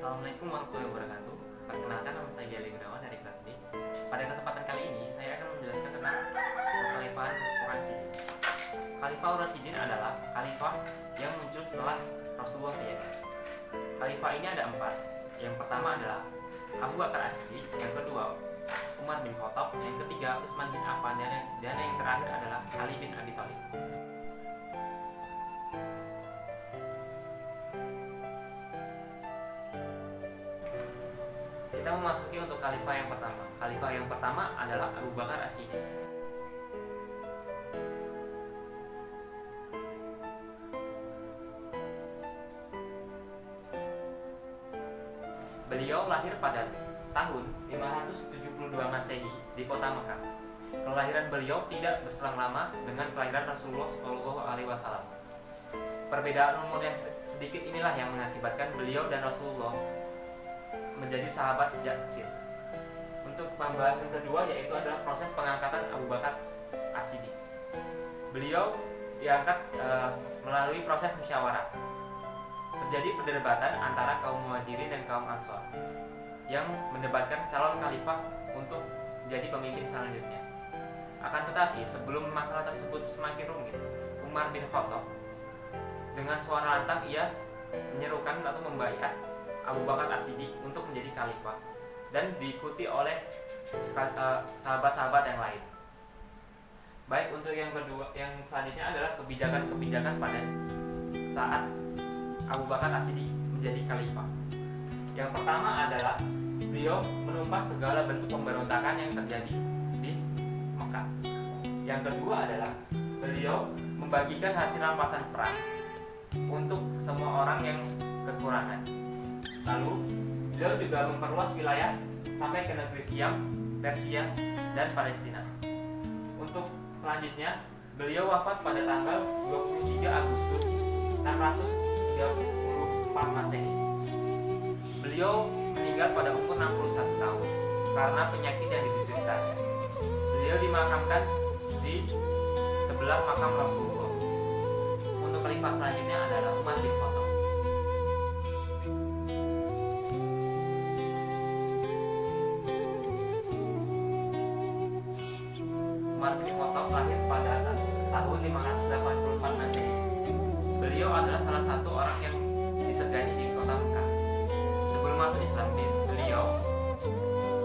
Assalamualaikum warahmatullahi wabarakatuh. Perkenalkan, nama saya Gali Gunawan dari kelas D. Pada kesempatan kali ini saya akan menjelaskan tentang kekhalifahan Rasyidin. Khalifah Rasyidin adalah khalifah yang muncul setelah Rasulullah tiada. Khalifah ini ada 4. Yang pertama adalah Abu Bakar As-Siddiq, yang kedua Umar bin Khattab, yang ketiga Utsman bin Affan, dan yang terakhir adalah Ali bin Abi Thalib. Kita memasuki untuk khalifah yang pertama. Khalifah yang pertama adalah Abu Bakar As-Siddiq. Beliau lahir pada tahun 572 Masehi di kota Mekah. Kelahiran beliau tidak berselang lama dengan kelahiran Rasulullah SAW. Perbedaan umur yang sedikit inilah yang mengakibatkan beliau dan Rasulullah menjadi sahabat sejak kecil. Untuk pembahasan kedua yaitu adalah proses pengangkatan Abu Bakar As-Siddiq. Beliau diangkat melalui proses musyawarah. Terjadi perdebatan antara kaum Muhajirin dan kaum Ansor yang mendebatkan calon khalifah untuk menjadi pemimpin selanjutnya. Akan tetapi sebelum masalah tersebut semakin rumit, Umar bin Khattab dengan suara lantang ia menyerukan atau membaiat Abu Bakar As-Siddiq untuk menjadi khalifah dan diikuti oleh sahabat-sahabat yang lain. Baik, untuk yang kedua, yang selanjutnya adalah kebijakan-kebijakan pada saat Abu Bakar As-Siddiq menjadi khalifah. Yang pertama adalah beliau menumpas segala bentuk pemberontakan yang terjadi di Mekah. Yang kedua adalah beliau membagikan hasil rampasan perang untuk semua orang yang kekurangan. Lalu beliau juga memperluas wilayah sampai ke negeri Syam, Persia, dan Palestina. Untuk selanjutnya, beliau wafat pada tanggal 23 Agustus 634 Masehi. Beliau meninggal pada umur 61 tahun karena penyakit yang dideritanya. Beliau dimakamkan di sebelah makam Rasulullah. Untuk khalifah selanjutnya adalah Umar bin Khattab. Umar bin Khattab lahir pada tahun 584 Masehi. Beliau adalah salah satu orang yang disegani di kota Mekah. Sebelum masuk Islam, beliau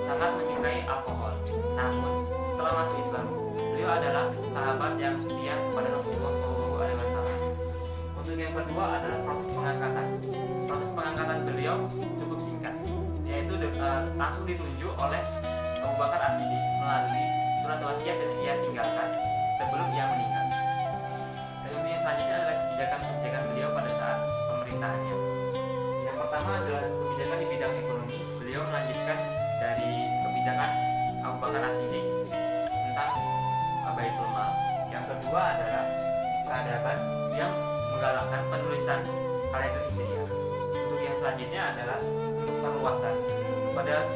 sangat menyukai alkohol. Namun setelah masuk Islam, beliau adalah sahabat yang setia kepada Rasulullah SAW. Untuk yang kedua adalah proses pengangkatan. Proses pengangkatan beliau cukup singkat, yaitu langsung ditunjuk oleh Abu Bakar As-Siddiq melalui surat wasiat yang ia tinggalkan sebelum ia meninggal. Dan untuk yang selanjutnya adalah kebijakan-kebijakan beliau pada saat pemerintahannya. Yang pertama adalah kebijakan di bidang ekonomi. Beliau melanjutkan dari kebijakan Abu Bakar As-Siddiq tentang Baitul Mal. Yang kedua adalah peradaban yang menggalakkan penulisan kalender Hijriah. Untuk yang selanjutnya adalah perluasan. Pada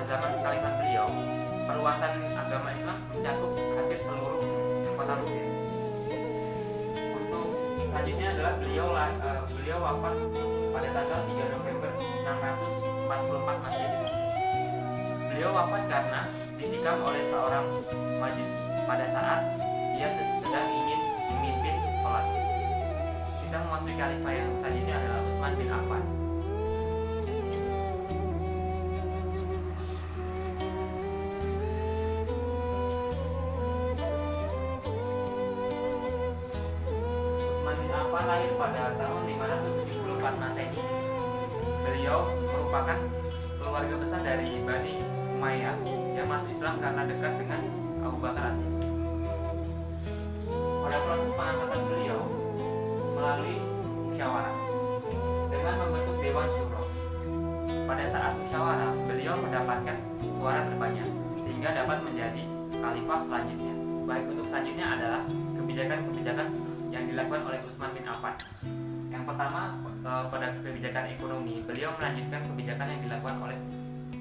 zaman kekhalifahan beliau, perluasan agama Islam mencakup hampir seluruh kota Mesir. Untuk selanjutnya adalah beliau wafat pada tanggal 3 November 644 Masehi. Beliau wafat karena ditikam oleh seorang Majusi pada saat ia sedang ingin memimpin sholat. Kita memasuki khalifah yang selanjutnya adalah Utsman bin Affan. Lahir pada tahun 574 Masehi. Beliau merupakan keluarga besar dari Bani Umayyah yang masuk Islam karena dekat dengan Abu Bakar As-Siddiq. Pada proses pengangkatan beliau melalui musyawarah dengan membentuk Dewan Syuro. Pada saat musyawarah, beliau mendapatkan suara terbanyak sehingga dapat menjadi khalifah selanjutnya. Baik, untuk selanjutnya adalah kebijakan-kebijakan yang dilakukan oleh Utsman bin Affan. Yang pertama, pada kebijakan ekonomi, beliau melanjutkan kebijakan yang dilakukan oleh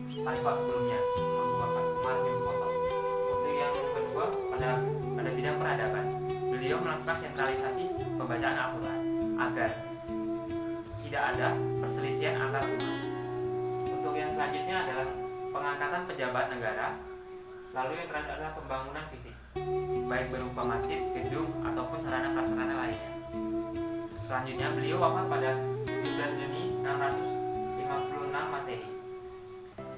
khalifah sebelumnya, Abu Bakar Umar bin Khattab. Untuk yang kedua, pada bidang peradaban, beliau melakukan sentralisasi pembacaan Al-Quran agar tidak ada perselisihan antar umat. Untuk yang selanjutnya adalah pengangkatan pejabat negara. Lalu yang terakhir adalah pembangunan fisik, baik berupa masjid, gedung, ataupun sarana prasarana lainnya. Selanjutnya beliau wafat pada 17 Juni 656 Masehi.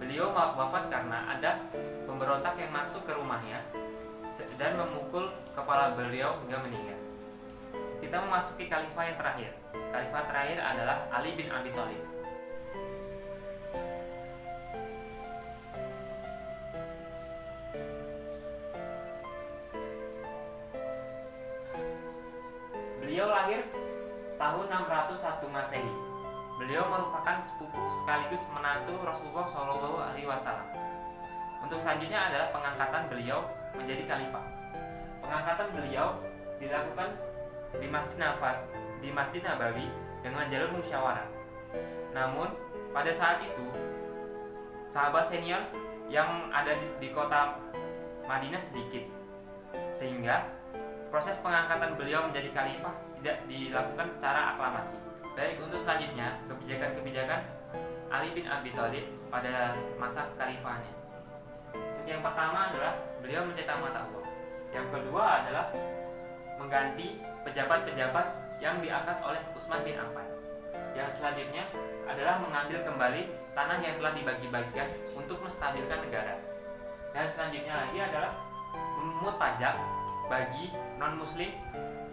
Beliau wafat karena ada pemberontak yang masuk ke rumahnya dan memukul kepala beliau hingga meninggal. Kita memasuki khalifah yang terakhir. Khalifah terakhir adalah Ali bin Abi Thalib. Beliau lahir tahun 601 Masehi. Beliau merupakan sepupu sekaligus menantu Rasulullah SAW. Untuk selanjutnya adalah pengangkatan beliau menjadi khalifah. Pengangkatan beliau dilakukan di Masjid Nabawi dengan jalur musyawarah. Namun pada saat itu sahabat senior yang ada di kota Madinah sedikit, sehingga proses pengangkatan beliau menjadi khalifah tidak dilakukan secara aklamasi. Baik, untuk selanjutnya kebijakan-kebijakan Ali bin Abi Thalib pada masa kekhalifahannya. Yang pertama adalah beliau mencetak mata uang. Yang kedua adalah mengganti pejabat-pejabat yang diangkat oleh Utsman bin Affan. Yang selanjutnya adalah mengambil kembali tanah yang telah dibagi-bagikan untuk menstabilkan negara. Dan selanjutnya lagi adalah memungut pajak bagi non-muslim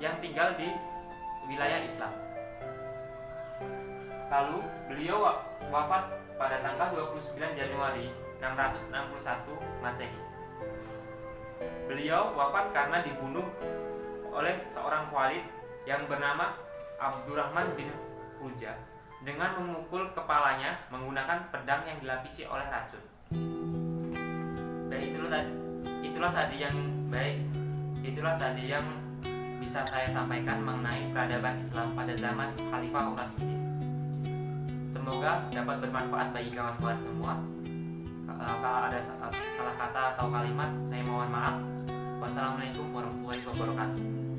yang tinggal di wilayah Islam. Lalu beliau wafat pada tanggal 29 Januari 661 Masehi. Beliau wafat karena dibunuh oleh seorang khalid yang bernama Abdurrahman bin Uljah dengan memukul kepalanya menggunakan pedang yang dilapisi oleh racun. Baik, itulah tadi yang bisa saya sampaikan mengenai peradaban Islam pada zaman Khalifah Ar-Rasyidin. Semoga dapat bermanfaat bagi kawan-kawan semua. Kalau ada salah kata atau kalimat, saya mohon maaf. Wassalamualaikum warahmatullahi wabarakatuh.